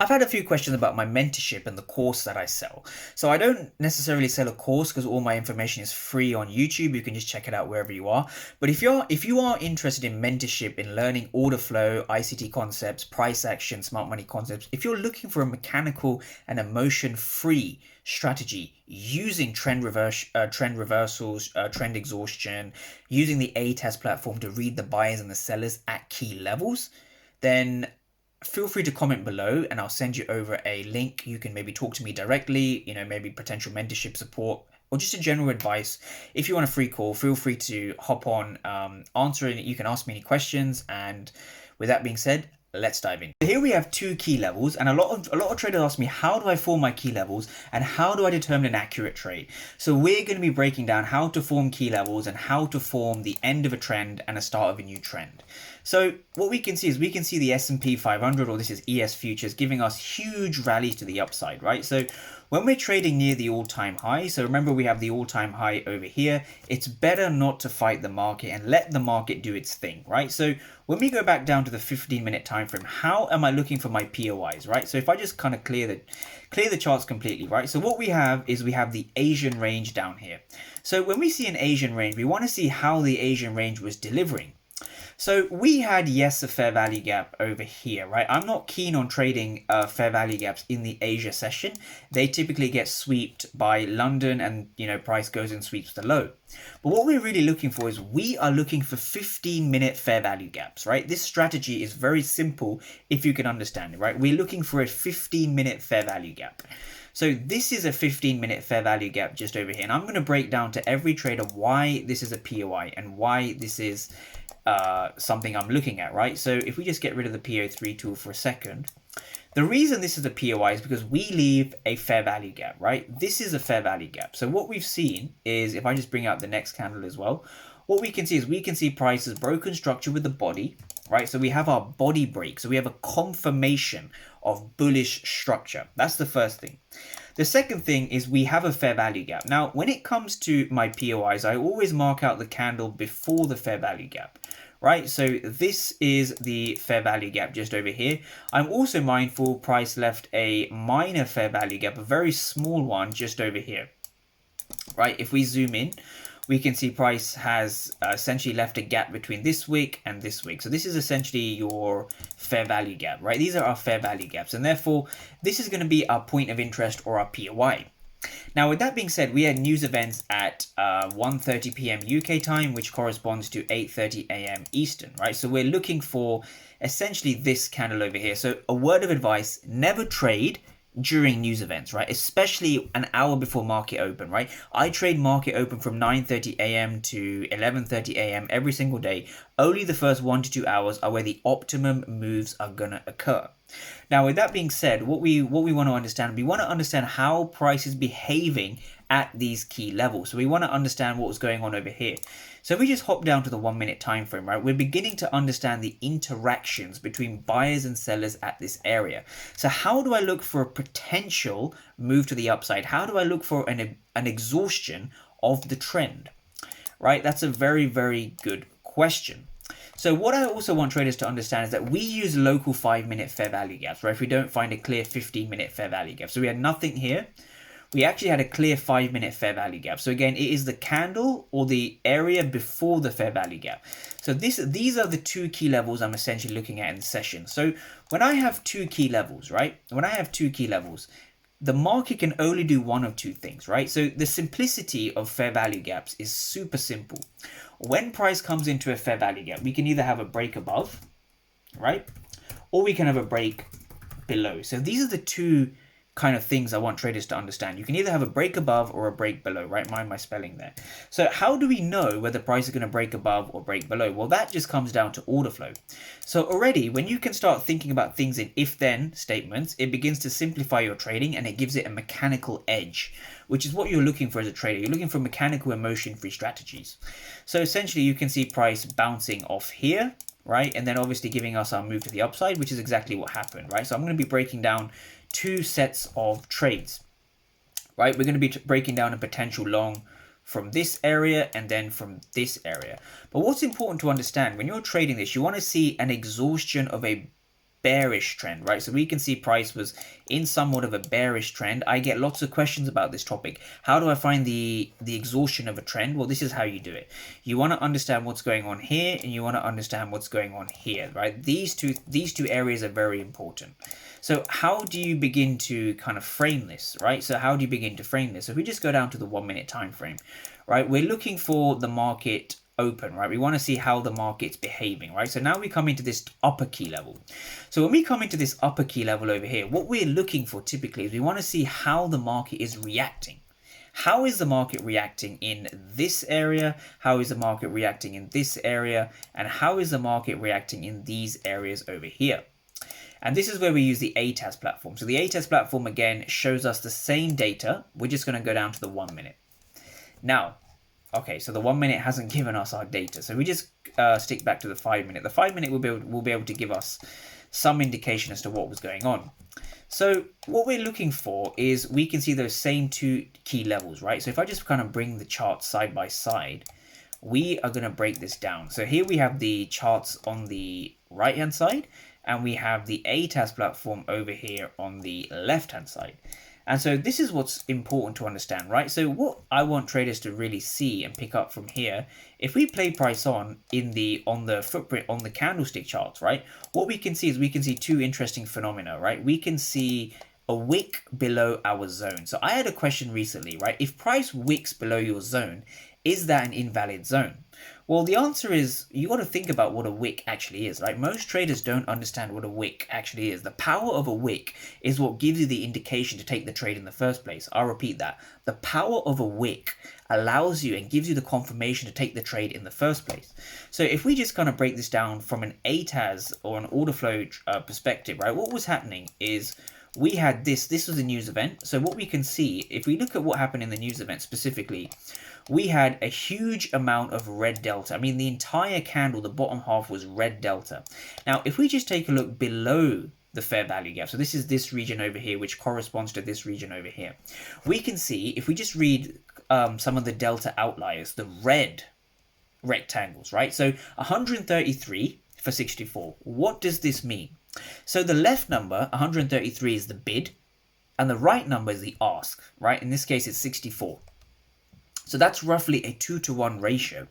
I've had a few questions about my mentorship and the course that I sell. So I don't necessarily sell a course because all my information is free on YouTube. You can just check it out wherever you are. But if you are interested in mentorship, in learning order flow, ICT concepts, price action, smart money concepts, if you're looking for a mechanical and emotion free strategy using trend reversals, trend exhaustion, using the A-test platform to read the buyers and the sellers at key levels, then feel free to comment below and I'll send you over a link. You can maybe talk to me directly, maybe potential mentorship support or just a general advice. If you want a free call, feel free to hop on, answer it. You can ask me any questions. And with that being said, let's dive in. Here we have two key levels, and a lot of traders ask me, how do I form my key levels and how do I determine an accurate trade? So we're going to be breaking down how to form key levels and how to form the end of a trend and a start of a new trend. So what we can see is we can see the S&P 500, or this is ES futures, giving us huge rallies to the upside, right? So when we're trading near the all-time high, so remember we have the all-time high over here, it's better not to fight the market and let the market do its thing, right? So when we go back down to the 15-minute time frame, how am I looking for my POIs, right? So if I just kind of clear the charts completely, right? So what we have is we have the Asian range down here. So when we see an Asian range, we want to see how the Asian range was delivering. So we had, yes, a fair value gap over here, right? I'm not keen on trading fair value gaps in the Asia session. They typically get swept by London and, price goes and sweeps the low. But what we're really looking for is we are looking for 15-minute fair value gaps, right? This strategy is very simple if you can understand it, right? We're looking for a 15-minute fair value gap. So this is a 15-minute fair value gap just over here. And I'm going to break down to every trader why this is a POI and why this is something I'm looking at, right? So if we just get rid of the PO3 tool for a second, the reason this is a POI is because we leave a fair value gap, right? This is a fair value gap. So what we've seen is, if I just bring out the next candle as well, what we can see is we can see prices broken structure with the body, right? So we have our body break. So we have a confirmation of bullish structure. That's the first thing. The second thing is we have a fair value gap. Now, when it comes to my POIs, I always mark out the candle before the fair value gap, right? So this is the fair value gap just over here. I'm also mindful price left a minor fair value gap, a very small one just over here, right? If we zoom in, we can see price has essentially left a gap between this wick and this wick. So this is essentially your fair value gap, right? These are our fair value gaps. And therefore, this is going to be our point of interest or our POI. Now, with that being said, we had news events at 1:30 p.m. UK time, which corresponds to 8:30 a.m. Eastern, right? So we're looking for essentially this candle over here. So a word of advice, never trade during news events, right? Especially an hour before market open, right? I trade market open from 9:30 a.m. to 11:30 a.m. every single day. Only the first 1 to 2 hours are where the optimum moves are gonna occur. Now, with that being said, what we want to understand, we want to understand how price is behaving at these key levels. So we want to understand what was going on over here. So if we just hop down to the 1 minute time frame, right, we're beginning to understand the interactions between buyers and sellers at this area. So how do I look for a potential move to the upside? How do I look for an exhaustion of the trend, right? That's a very, very good question. So what I also want traders to understand is that we use local 5-minute fair value gaps, right? If we don't find a clear 15-minute fair value gap. So we had nothing here. We actually had a clear 5-minute fair value gap. So again, it is the candle or the area before the fair value gap. So these are the two key levels I'm essentially looking at in the session. So when I have two key levels, right? When I have two key levels, the market can only do one of two things, right? So the simplicity of fair value gaps is super simple. When price comes into a fair value gap, we can either have a break above, right? Or we can have a break below. So these are the two kind of things I want traders to understand. You can either have a break above or a break below, right? Mind my spelling there. So how do we know whether price is going to break above or break below? Well, that just comes down to order flow. So already when you can start thinking about things in if-then statements, it begins to simplify your trading and it gives it a mechanical edge, which is what you're looking for as a trader. You're looking for mechanical emotion-free strategies. So essentially you can see price bouncing off here, right? And then obviously giving us our move to the upside, which is exactly what happened, right? So I'm going to be breaking down two sets of trades, right? We're going to be breaking down a potential long from this area and then from this area. But what's important to understand when you're trading this, you want to see an exhaustion of a bearish trend, right? So we can see price was in somewhat of a bearish trend. I get lots of questions about this topic. How do I find the exhaustion of a trend? Well, this is how you do it. You want to understand what's going on here, and you want to understand what's going on here, right? These two areas are very important. So how do you begin to kind of frame this, right? So how do you begin to frame this? If we just go down to the 1 minute time frame, right? We're looking for the market open, right? We want to see how the market's behaving, right? So now we come into this upper key level. So when we come into this upper key level over here, what we're looking for typically is we want to see how the market is reacting. How is the market reacting in this area? How is the market reacting in this area? And how is the market reacting in these areas over here? And this is where we use the ATAS platform. So the ATAS platform, again, shows us the same data. We're just going to go down to the 1 minute. Now, okay, so the 1 minute hasn't given us our data. So we just stick back to the 5 minute. The 5 minute will be able to give us some indication as to what was going on. So what we're looking for is we can see those same two key levels, right? So if I just kind of bring the charts side by side, we are going to break this down. So here we have the charts on the right hand side, and we have the ATAS platform over here on the left hand side. And so this is what's important to understand, right? So what I want traders to really see and pick up from here, if we play price on the footprint on the candlestick charts, right? What we can see is we can see two interesting phenomena, right? We can see a wick below our zone. So I had a question recently, right? If price wicks below your zone, is that an invalid zone? Well, the answer is you got to think about what a wick actually is, right? Most traders don't understand what a wick actually is. The power of a wick is what gives you the indication to take the trade in the first place. I'll repeat that. The power of a wick allows you and gives you the confirmation to take the trade in the first place. So if we just kind of break this down from an ATAS or an order flow perspective, right? What was happening is we had this was a news event. So what we can see, if we look at what happened in the news event specifically, we had a huge amount of red delta. I mean, the entire candle, the bottom half was red delta. Now, if we just take a look below the fair value gap, so this is this region over here, which corresponds to this region over here, we can see, if we just read some of the delta outliers, the red rectangles, right? So 133 for 64. What does this mean? So the left number, 133, is the bid, and the right number is the ask, right? In this case, it's 64. So that's roughly a 2-to-1 ratio.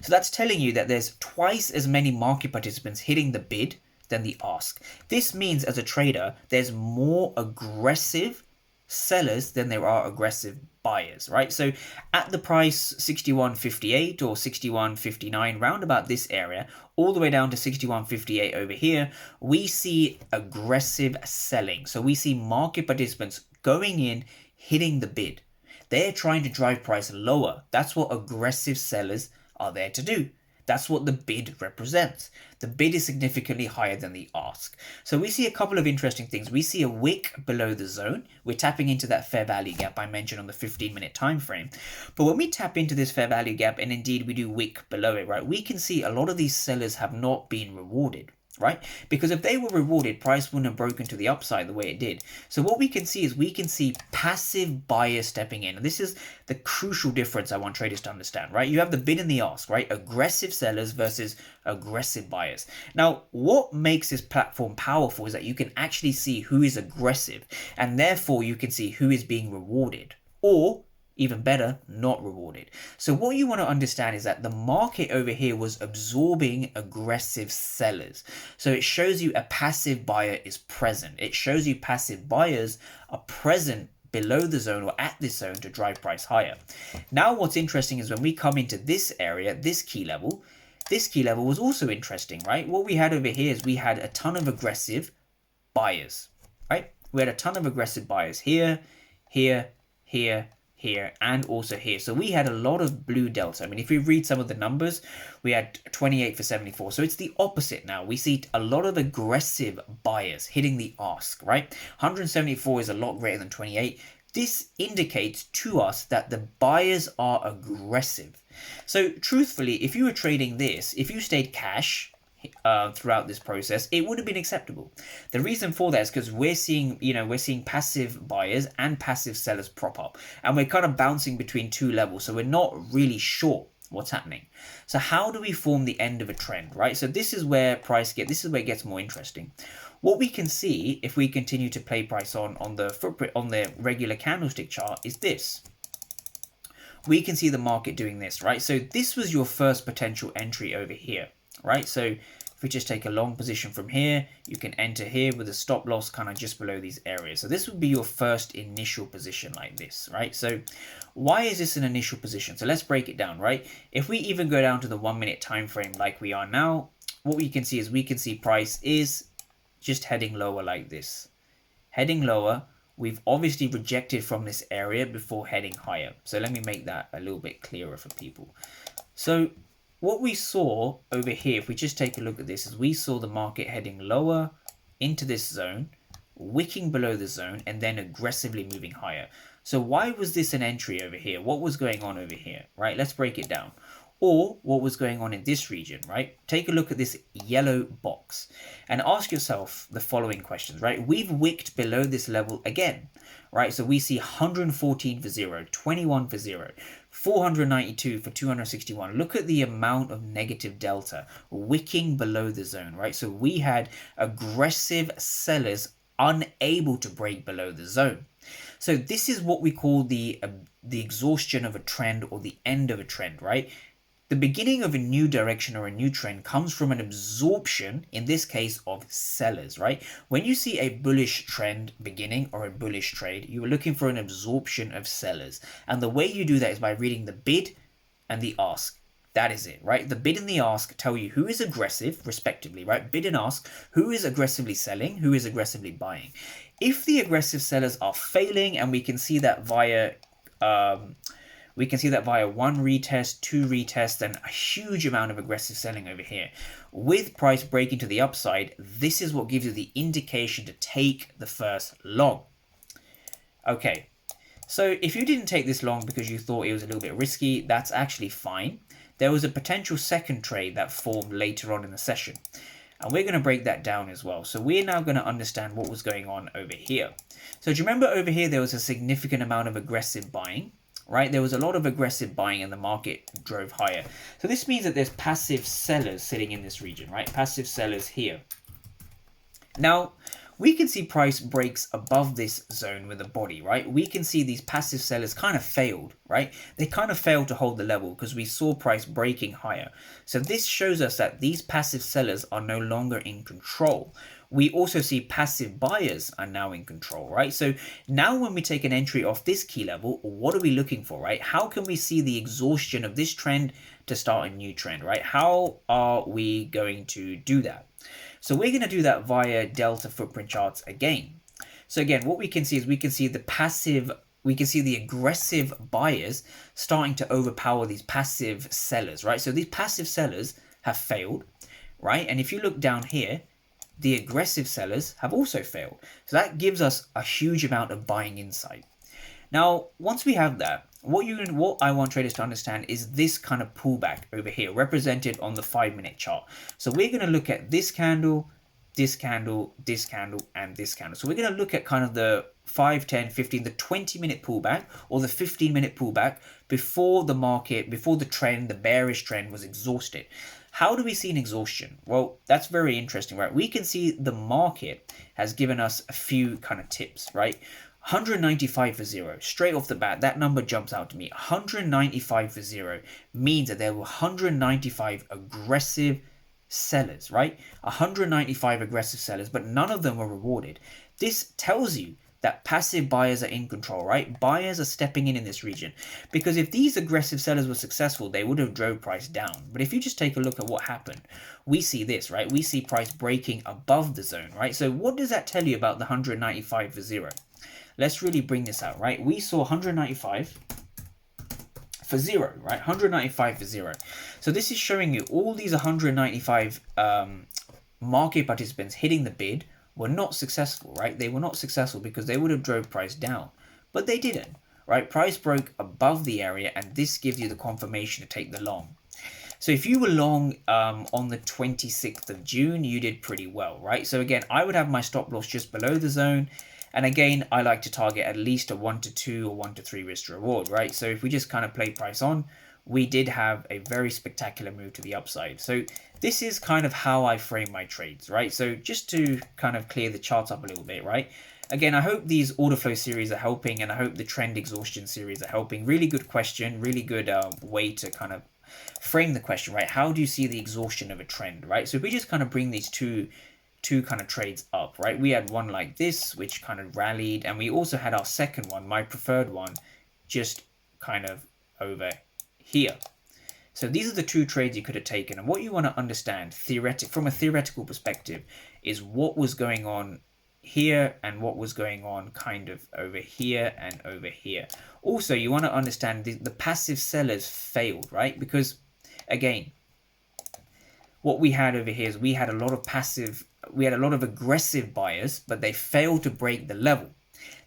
So that's telling you that there's twice as many market participants hitting the bid than the ask. This means as a trader, there's more aggressive sellers than there are aggressive buyers, right? So at the price 61.58 or 61.59, round about this area, all the way down to 61.58 over here, we see aggressive selling. So we see market participants going in, hitting the bid. They're trying to drive price lower. That's what aggressive sellers are there to do. That's what the bid represents. The bid is significantly higher than the ask. So we see a couple of interesting things. We see a wick below the zone. We're tapping into that fair value gap I mentioned on the 15-minute time frame. But when we tap into this fair value gap, and indeed we do wick below it, right, we can see a lot of these sellers have not been rewarded, right? Because if they were rewarded, price wouldn't have broken to the upside the way it did. So what we can see is we can see passive buyers stepping in. And this is the crucial difference I want traders to understand, right? You have the bid and the ask, right? Aggressive sellers versus aggressive buyers. Now, what makes this platform powerful is that you can actually see who is aggressive, and therefore you can see who is being rewarded, or even better, not rewarded. So what you want to understand is that the market over here was absorbing aggressive sellers. So it shows you a passive buyer is present. It shows you passive buyers are present below the zone or at this zone to drive price higher. Now what's interesting is when we come into this area, this key level was also interesting, right? What we had over here is we had a ton of aggressive buyers, right? We had a ton of aggressive buyers here, here, here, here, and also here. So we had a lot of blue delta. I mean, if we read some of the numbers, we had 28 for 74. So it's the opposite now. We see a lot of aggressive buyers hitting the ask, right? 174 is a lot greater than 28. This indicates to us that the buyers are aggressive. So truthfully, if you were trading this, if you stayed cash throughout this process, it would have been acceptable. The reason for that is because we're seeing passive buyers and passive sellers prop up, and we're kind of bouncing between two levels, so we're not really sure what's happening. So how do we form the end of a trend, right? So this is where it gets more interesting. What we can see if we continue to play price on the footprint on the regular candlestick chart is this. We can see the market doing this, right? So this was your first potential entry over here, right? So if we just take a long position from here, you can enter here with a stop loss kind of just below these areas. So this would be your first initial position like this, right? So why is this an initial position? So let's break it down, right? If we even go down to the 1 minute time frame like we are now, what we can see is we can see price is just heading lower like this. Heading lower. We've obviously rejected from this area before heading higher. So let me make that a little bit clearer for people. So what we saw over here, if we just take a look at this, is we saw the market heading lower into this zone, wicking below the zone, and then aggressively moving higher. So why was this an entry over here? What was going on over here, right? Let's break it down. Or what was going on in this region, right? Take a look at this yellow box and ask yourself the following questions, right? We've wicked below this level again, right? So we see 114 for 0, 21 for 0, 492 for 261. Look at the amount of negative delta wicking below the zone, right? So we had aggressive sellers unable to break below the zone. So this is what we call the exhaustion of a trend or the end of a trend, right? The beginning of a new direction or a new trend comes from an absorption, in this case, of sellers, right? When you see a bullish trend beginning or a bullish trade, you are looking for an absorption of sellers. And the way you do that is by reading the bid and the ask. That is it, right? The bid and the ask tell you who is aggressive, respectively, right? Bid and ask, who is aggressively selling, who is aggressively buying. If the aggressive sellers are failing, and we can see that via one retest, two retests, and a huge amount of aggressive selling over here. With price breaking to the upside, this is what gives you the indication to take the first long. Okay, so if you didn't take this long because you thought it was a little bit risky, that's actually fine. There was a potential second trade that formed later on in the session. And we're going to break that down as well. So we're now going to understand what was going on over here. So do you remember over here there was a significant amount of aggressive buying? Right, there was a lot of aggressive buying and the market drove higher. So this means that there's passive sellers sitting in this region, right? Passive sellers here. Now, we can see price breaks above this zone with a body, right? We can see these passive sellers kind of failed, right? They kind of failed to hold the level because we saw price breaking higher. So this shows us that these passive sellers are no longer in control. We also see passive buyers are now in control, right? So now when we take an entry off this key level, what are we looking for, right? How can we see the exhaustion of this trend to start a new trend, right? How are we going to do that? So we're going to do that via delta footprint charts again. So again, what we can see is we can see the aggressive buyers starting to overpower these passive sellers, right? So these passive sellers have failed, right? And if you look down here, the aggressive sellers have also failed. So that gives us a huge amount of buying insight. Now, once we have that, what I want traders to understand is this kind of pullback over here represented on the 5-minute chart. So we're going to look at this candle, this candle, this candle, and this candle. So we're going to look at kind of the 5, 10, 15, the 20-minute pullback or the 15-minute pullback before the trend, the bearish trend was exhausted. How do we see an exhaustion? Well, that's very interesting, right? We can see the market has given us a few kind of tips, right? 195 for 0. Straight off the bat, that number jumps out to me. 195 for 0 means that there were 195 aggressive sellers, right? 195 aggressive sellers, but none of them were rewarded. This tells you that passive buyers are in control, right? Buyers are stepping in this region. Because if these aggressive sellers were successful, they would have drove price down. But if you just take a look at what happened, we see this, right? We see price breaking above the zone, right? So what does that tell you about the 195 for 0? Let's really bring this out, right? We saw 195 for 0, right? 195 for 0. So this is showing you all these 195 market participants hitting the bid were not successful, right? They were not successful because they would have drove price down, but they didn't, right? Price broke above the area, and this gives you the confirmation to take the long. So if you were long on the 26th of June, you did pretty well, right? So again, I would have my stop loss just below the zone. And again, I like to target at least a 1 to 2 or 1 to 3 risk to reward, right? So if we just kind of play price on, we did have a very spectacular move to the upside. So this is kind of how I frame my trades, right? So just to kind of clear the charts up a little bit, right? Again, I hope these order flow series are helping, and I hope the trend exhaustion series are helping. Really good question, really good way to kind of frame the question, right? How do you see the exhaustion of a trend, right? So if we just kind of bring these two kind of trades up, right? We had one like this, which kind of rallied, and we also had our second one, my preferred one, just kind of over here. So these are the two trades you could have taken, and what you want to understand from a theoretical perspective is what was going on here and what was going on kind of over here and over here. Also, you want to understand the passive sellers failed, right? Because again, what we had over here is we had a lot of aggressive buyers, but they failed to break the level.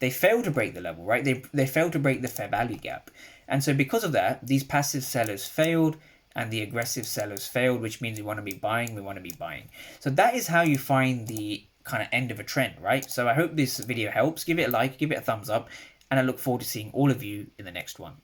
They failed to break the level, right? They failed to break the fair value gap. And so because of that, these passive sellers failed and the aggressive sellers failed, which means we want to be buying. So that is how you find the kind of end of a trend, right? So I hope this video helps. Give it a like, give it a thumbs up, and I look forward to seeing all of you in the next one.